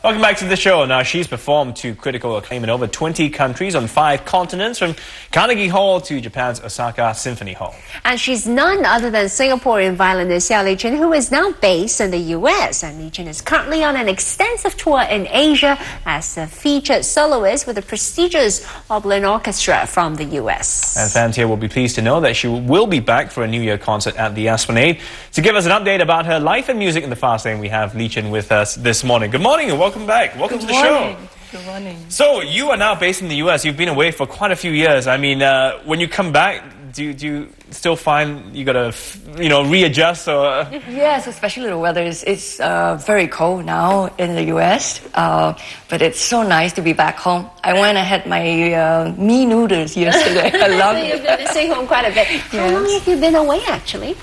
Welcome back to the show. Now, she's performed to critical acclaim in over 20 countries on 5 continents, from Carnegie Hall to Japan's Osaka Symphony Hall. And she's none other than Singaporean violinist Lee-Chin, who is now based in the U.S. And Lee-Chin is currently on an extensive tour in Asia as a featured soloist with the prestigious Orchestra from the U.S. And fans here will be pleased to know that she will be back for a New Year concert at the Acclaimed. To give us an update about her life and music in the fast lane, we have Lee-Chin with us this morning. Good morning and welcome back. Welcome to the show. Good morning. So, you are now based in the U.S. You've been away for quite a few years. I mean, when you come back, do you still find you got to, readjust? Or? Yes, especially the weather is very cold now in the U.S. But it's so nice to be back home. I went and had my mee noodles yesterday. I love it. So you've been missing home quite a bit. Yes. How long have you been away, actually?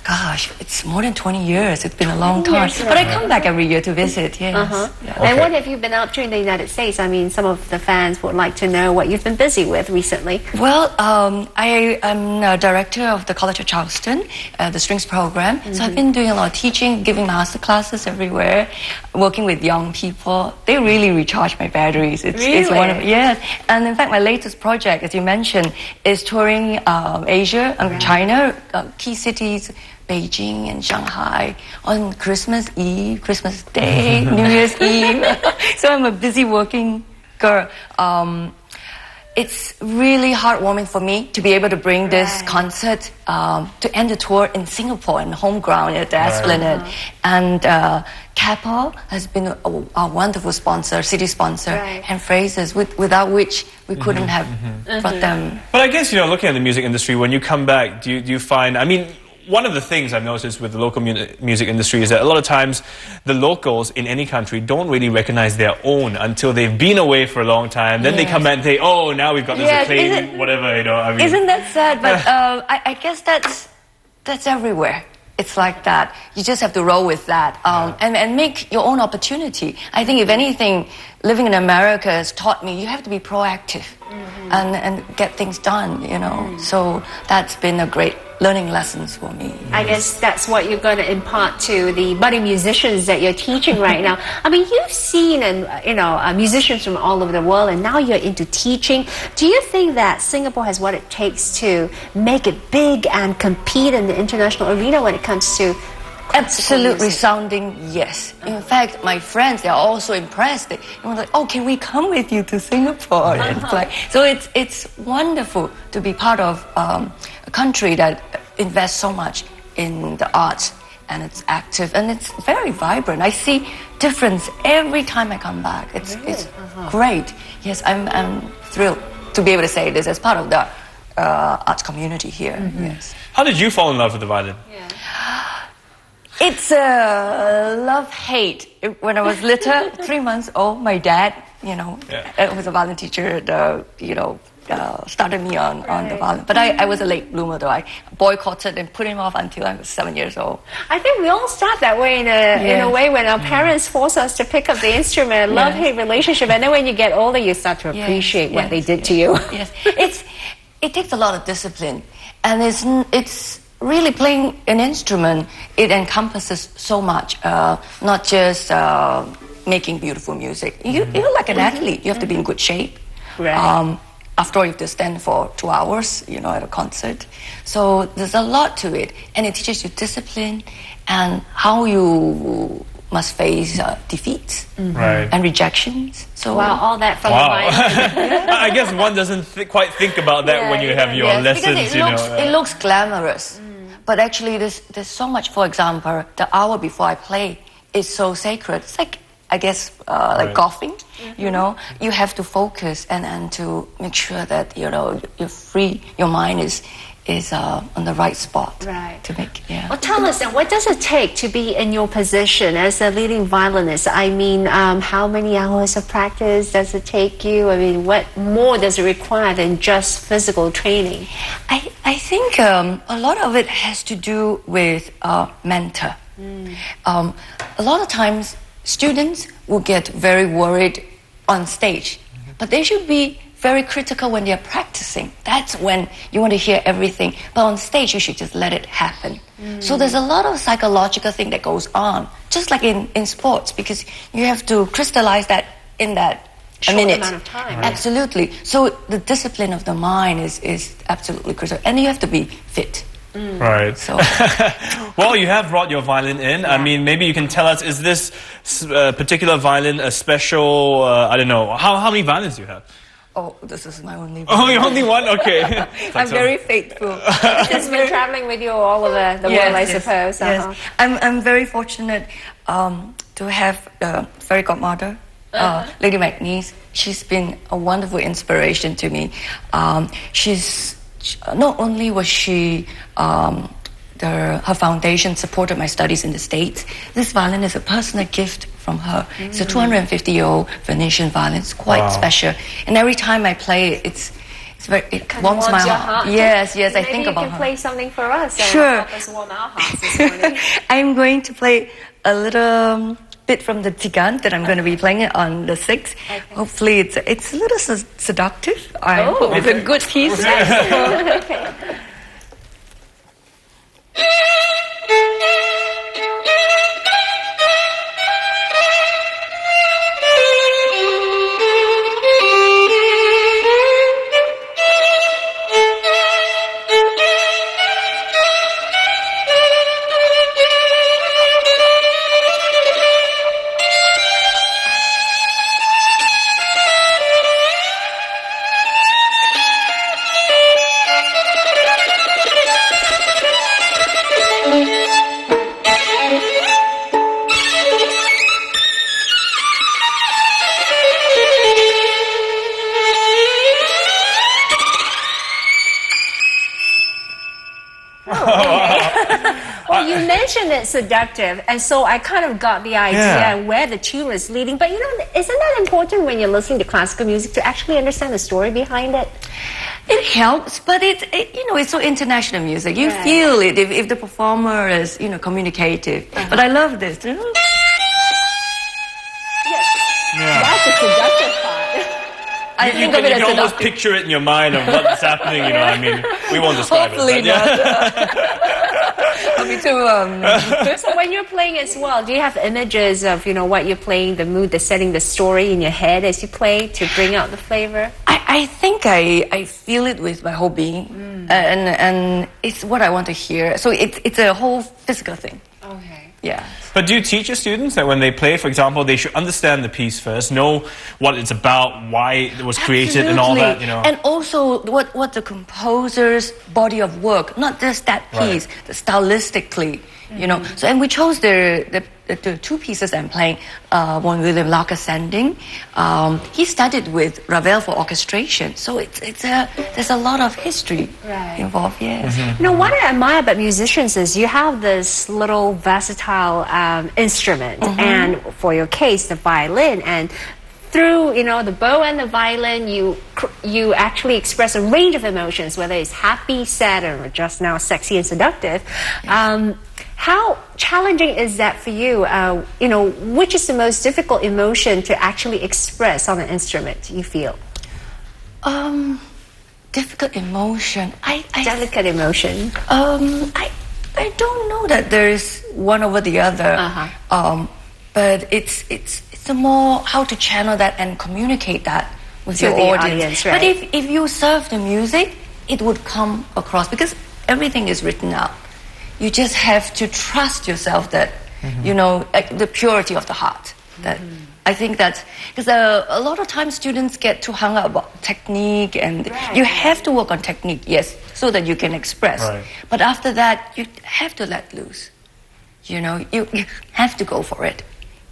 Gosh, it's more than 20 years. It's been a long time. But I come back every year to visit, yes. Yeah. Okay. And what have you been up to in the United States? I mean, some of the fans would like to know what you've been busy with recently. Well, I am a director of the College of Charleston, the strings program. So I've been doing a lot of teaching, giving master classes everywhere, working with young people. They really recharge my batteries. It's wonderful. Yes. And in fact, my latest project, as you mentioned, is touring Asia and China, key cities, Beijing and Shanghai on Christmas Eve, Christmas Day, New Year's Eve. So I'm a busy working girl. It's really heartwarming for me to be able to bring this concert to end the tour in Singapore, in home ground at the Esplanade. And Kappa has been a wonderful sponsor, city sponsor, and Fraser's, without which we couldn't have brought them. But I guess, looking at the music industry, when you come back, do you find, I mean, one of the things I've noticed with the local music industry is that a lot of times the locals in any country don't really recognize their own until they've been away for a long time. Then they come back and say, oh, now we've got this acclaim, whatever, I mean. Isn't that sad? But I guess that's everywhere. It's like that. You just have to roll with that and make your own opportunity. I think if anything, living in America has taught me you have to be proactive and get things done, So that's been a great learning lessons for me. I guess that's what you're going to impart to the budding musicians that you're teaching right now. I mean, you've seen musicians from all over the world, and now you're into teaching. Do you think that Singapore has what it takes to make it big and compete in the international arena when it comes to absolutely resounding yes. In fact, my friends, they're also impressed. They were like, oh, can we come with you to Singapore? It's like, so it's wonderful to be part of a country that invests so much in the arts, and it's active and it's very vibrant. I see difference every time I come back. It's great. Yes, I'm thrilled to be able to say this as part of the arts community here. Yes. How did you fall in love with the violin? It's a love-hate. When I was little, 3 months old, my dad, was a violin teacher, started me on the violin. But I was a late bloomer, though. I boycotted and put him off until I was 7 years old. I think we all start that way in a way when our parents force us to pick up the instrument, love-hate relationship. And then when you get older, you start to appreciate what they did to you. Yes, it takes a lot of discipline. And it's really playing an instrument, it encompasses so much, not just making beautiful music. You're like an athlete. You have to be in good shape. After all, you have to stand for 2 hours, at a concert. So there's a lot to it. And it teaches you discipline and how you must face defeats and rejections. So all that from the mind. I guess one doesn't quite think about that when you have your lessons. Because it looks glamorous. But actually, there's so much. For example, the hour before I play is so sacred. It's like, I guess, like golfing. You have to focus and to make sure that you're free. Your mind is on the right spot. To make Well, tell us then, what does it take to be in your position as a leading violinist? I mean, how many hours of practice does it take you? I mean, what more does it require than just physical training? I think a lot of it has to do with mentor. A lot of times, students will get very worried on stage, but they should be very critical when they're practicing. That's when you want to hear everything. But on stage, you should just let it happen. So there's a lot of psychological thing that goes on, just like in sports, because you have to crystallize that in that short minute. amount of time. Right? Absolutely. So the discipline of the mind is absolutely critical. And you have to be fit. Right. So. Well, you have brought your violin in. I mean, maybe you can tell us, is this particular violin a special, I don't know, how many violins do you have? Oh, this is my only one. Oh, you're only one? Okay. I'm very faithful. She's been traveling with you all over the world, I suppose. Yes. I'm very fortunate to have a fairy godmother, Lady McNeese. She's been a wonderful inspiration to me. Not only was she her foundation supported my studies in the States. This violin is a personal gift from her. It's a 250-year-old Venetian violin. It's quite special. And every time I play it, it warms my heart. Yes, I think about her. Maybe you can play something for us. Sure. Help us warm our hearts this morning. I'm going to play a little bit from the Tigan that I'm going to be playing it on the 6th. Okay. Hopefully it's a little seductive. I hope it's a good piece. Okay. Well, you mentioned it's seductive, and so I kind of got the idea where the tune is leading. But isn't that important when you're listening to classical music to actually understand the story behind it? It helps, but it's so international music. You feel it if the performer is communicative. But I love this. Yes. That's the seductive part. I You think of it can as almost seductive. picture it in your mind of what's happening. I mean, we won't describe Hopefully it. But not. I'll be too. So when you're playing as well, do you have images of what you're playing, the mood, the setting, the story in your head as you play to bring out the flavor? I think I feel it with my whole being, and it's what I want to hear. So it's a whole physical thing. Okay. Yeah. But do you teach your students that when they play, for example, they should understand the piece first, know what it's about, why it was created, and all that, And also what the composer's body of work, not just that piece, the stylistically, So, and we chose the two pieces I'm playing. One, William Lark Ascending. He studied with Ravel for orchestration, so there's a lot of history involved. Yes. What I admire about musicians is you have this little versatile instrument, and for your case, the violin, and through the bow and the violin, you actually express a range of emotions, whether it's happy, sad, or just now sexy and seductive. How challenging is that for you? Which is the most difficult emotion to actually express on an instrument, you feel? Difficult emotion. Delicate emotion. I don't know that there's one over the other. But it's a more how to channel that and communicate that with to your the audience. right? But if you serve the music, it would come across because everything is written out. You just have to trust yourself that, the purity of the heart. That I think that's because a lot of times students get too hung up about technique, and you have to work on technique, yes, so that you can express. Right. But after that, you have to let loose. You have to go for it.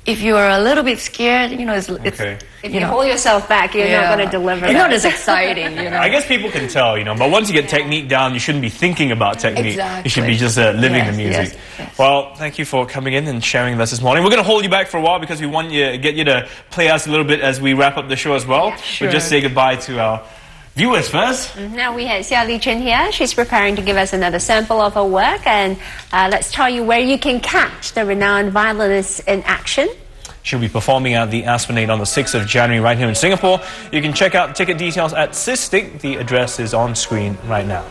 If you're a little bit scared, If you hold yourself back, you're not going to deliver. It's not as exciting, I guess people can tell, but once you get technique down, you shouldn't be thinking about technique. Exactly. You should be just living the music. Yes. Well, thank you for coming in and sharing with us this morning. We're going to hold you back for a while because we want to get you to play us a little bit as we wrap up the show as well. Yeah, sure. We'll just say goodbye to our viewers first. Now we have Lee-Chin here. She's preparing to give us another sample of her work, and let's tell you where you can catch the renowned violinist in action. She'll be performing at the Esplanade on the 6th of January right here in Singapore. You can check out ticket details at SISTIC. The address is on screen right now.